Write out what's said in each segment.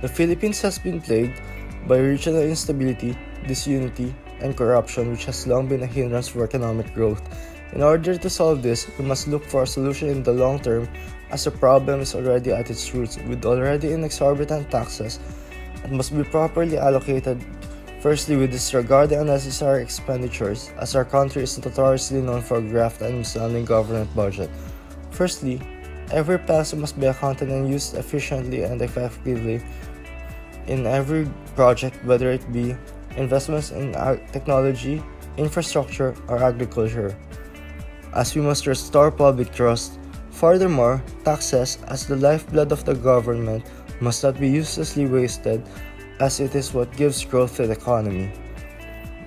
The Philippines has been plagued by regional instability, disunity, and corruption, which has long been a hindrance for economic growth. In order to solve this, we must look for a solution in the long term, as the problem is already at its roots with already exorbitant taxes and must be properly allocated. Firstly, we disregard the unnecessary expenditures, as our country is notoriously known for graft and mishandling government budget. Firstly, every peso must be accounted and used efficiently and effectively in every project, whether it be investments in technology, infrastructure, or agriculture, as we must restore public trust. Furthermore, taxes, as the lifeblood of the government, must not be uselessly wasted, as it is what gives growth to the economy.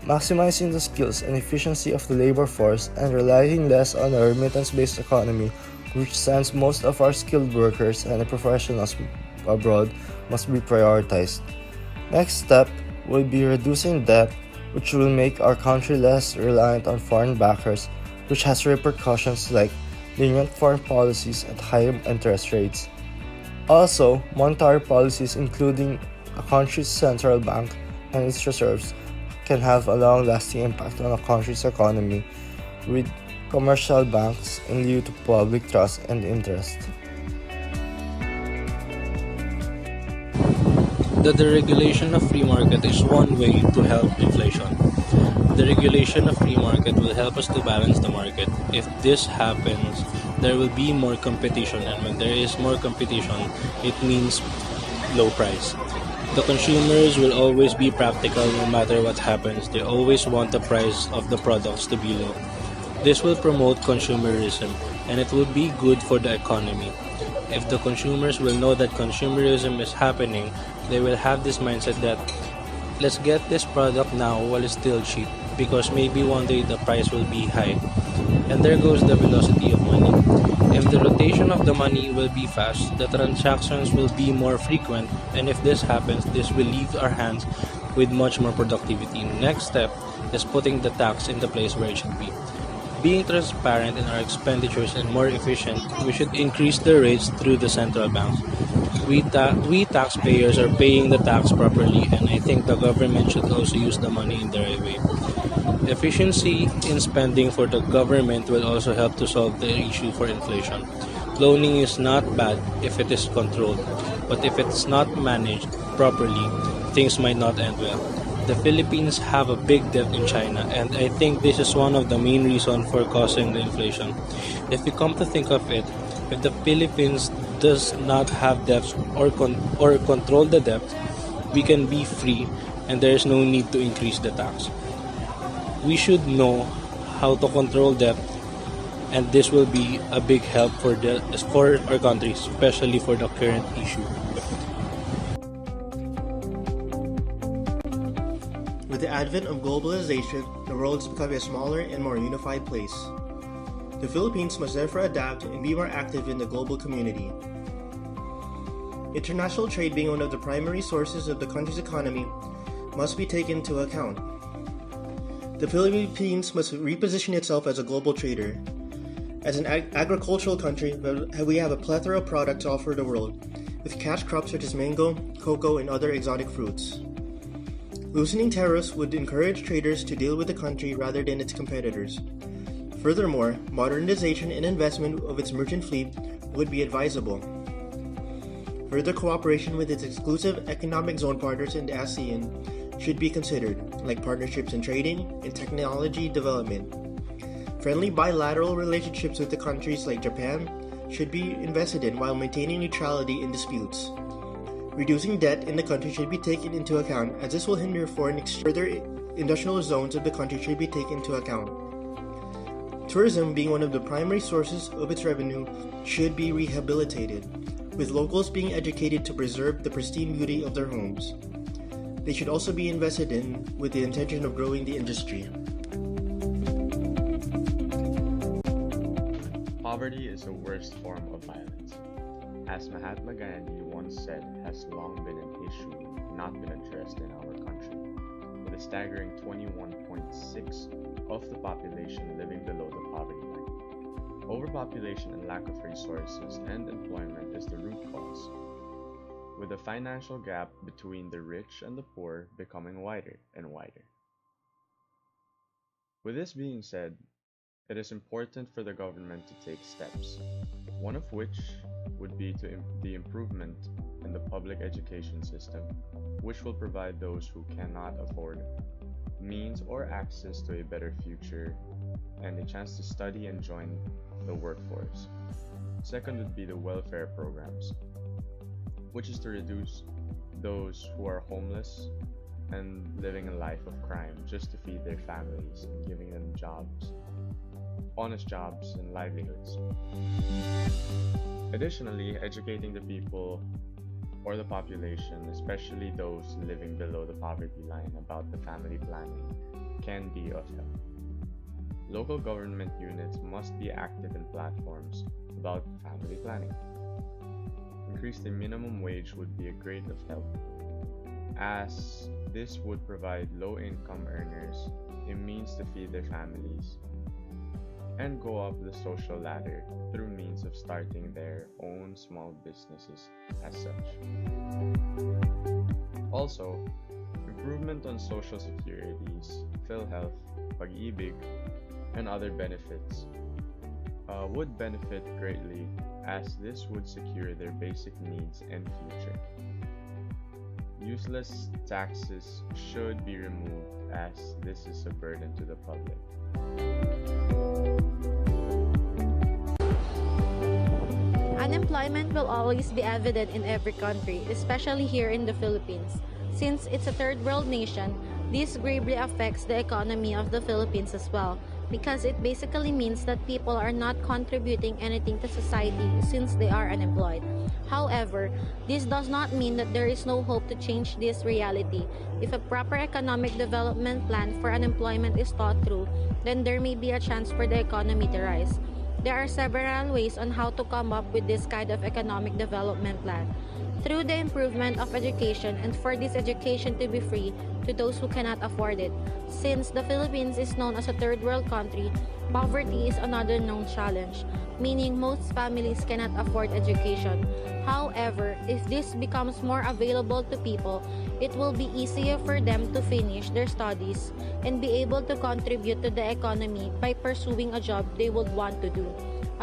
Maximizing the skills and efficiency of the labor force and relying less on a remittance-based economy, which sends most of our skilled workers and professionals abroad, must be prioritized. Next step will be reducing debt, which will make our country less reliant on foreign backers, which has repercussions like lenient foreign policies at high interest rates. Also, monetary policies, including a country's central bank and its reserves, can have a long-lasting impact on a country's economy, with commercial banks in lieu to public trust and interest. The deregulation of free market is one way to help inflation. The regulation of free market will help us to balance the market. If this happens, there will be more competition, and when there is more competition, it means low price. The consumers will always be practical no matter what happens. They always want the price of the products to be low. This will promote consumerism, and it will be good for the economy. If the consumers will know that consumerism is happening, they will have this mindset that let's get this product now while it's still cheap, because maybe one day the price will be high. And there goes the velocity of money. If the rotation of the money will be fast, the transactions will be more frequent, and if this happens, this will leave our hands with much more productivity. Next step is putting the tax in the place where it should be. Being transparent in our expenditures and more efficient, we should increase the rates through the central banks. We taxpayers are paying the tax properly, and I think the government should also use the money in the right way. Efficiency in spending for the government will also help to solve the issue for inflation. Loaning is not bad if it is controlled, but if it's not managed properly, things might not end well. The Philippines have a big debt in China, and I think this is one of the main reasons for causing the inflation. If you come to think of it, if the Philippines does not have debts or control the debt, we can be free and there is no need to increase the tax. We should know how to control debt, and this will be a big help for our country, especially for the current issue. With the advent of globalization, the world is becoming a smaller and more unified place. The Philippines must therefore adapt and be more active in the global community. International trade, being one of the primary sources of the country's economy, must be taken into account. The Philippines must reposition itself as a global trader. As an agricultural country, we have a plethora of products to offer the world, with cash crops such as mango, cocoa, and other exotic fruits. Loosening tariffs would encourage traders to deal with the country rather than its competitors. Furthermore, modernization and investment of its merchant fleet would be advisable. Further cooperation with its exclusive economic zone partners in the ASEAN should be considered, like partnerships in trading and technology development. Friendly bilateral relationships with the countries like Japan should be invested in while maintaining neutrality in disputes. Reducing debt in the country should be taken into account, as this will hinder foreign exchange. Further industrial zones of the country should be taken into account. Tourism, being one of the primary sources of its revenue, should be rehabilitated, with locals being educated to preserve the pristine beauty of their homes. They should also be invested in with the intention of growing the industry. Poverty is the worst form of violence. As Mahatma Gandhi once said, has long been an issue not been addressed in our country, with a staggering 21.6% of the population living below the poverty line. Overpopulation and lack of resources and employment is the root cause. with the financial gap between the rich and the poor becoming wider and wider. With this being said, it is important for the government to take steps, one of which would be the improvement in the public education system, which will provide those who cannot afford means or access to a better future and a chance to study and join the workforce. Second would be the welfare programs, which is to reduce those who are homeless and living a life of crime just to feed their families and giving them jobs, honest jobs and livelihoods. Additionally, educating the people or the population, especially those living below the poverty line, about the family planning can be of help. Local government units must be active in platforms about family planning. Increase the minimum wage would be a great of help, as this would provide low-income earners a means to feed their families and go up the social ladder through means of starting their own small businesses as such. Also, improvement on social securities, PhilHealth, Pag-ibig, and other benefits would benefit greatly, as this would secure their basic needs and future. Useless taxes should be removed, as this is a burden to the public. Unemployment will always be evident in every country, especially here in the Philippines. Since it's a third world nation, this gravely affects the economy of the Philippines as well, because it basically means that people are not contributing anything to society since they are unemployed. However, this does not mean that there is no hope to change this reality. If a proper economic development plan for unemployment is thought through, then there may be a chance for the economy to rise. There are several ways on how to come up with this kind of economic development plan. Through the improvement of education, and for this education to be free to those who cannot afford it. Since the Philippines is known as a third world country, poverty is another known challenge, meaning most families cannot afford education. However, if this becomes more available to people, it will be easier for them to finish their studies and be able to contribute to the economy by pursuing a job they would want to do.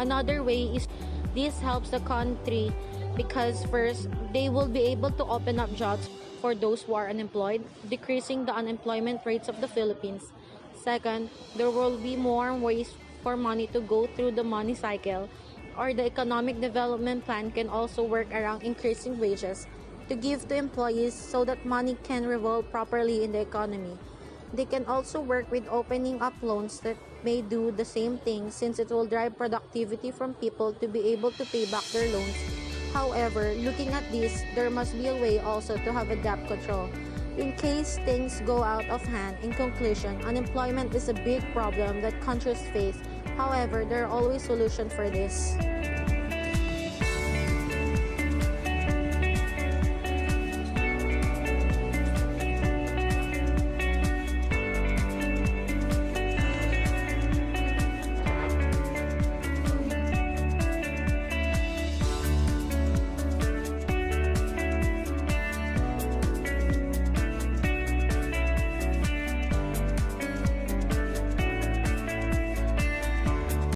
Another way is this helps the country because first, they will be able to open up jobs for those who are unemployed, decreasing the unemployment rates of the Philippines. Second, there will be more ways for money to go through the money cycle, or the economic development plan can also work around increasing wages to give to employees so that money can revolve properly in the economy. They can also work with opening up loans that may do the same thing, since it will drive productivity from people to be able to pay back their loans. However, looking at this, there must be a way also to have a debt control. In case things go out of hand, in conclusion, unemployment is a big problem that countries face. However, there are always solutions for this.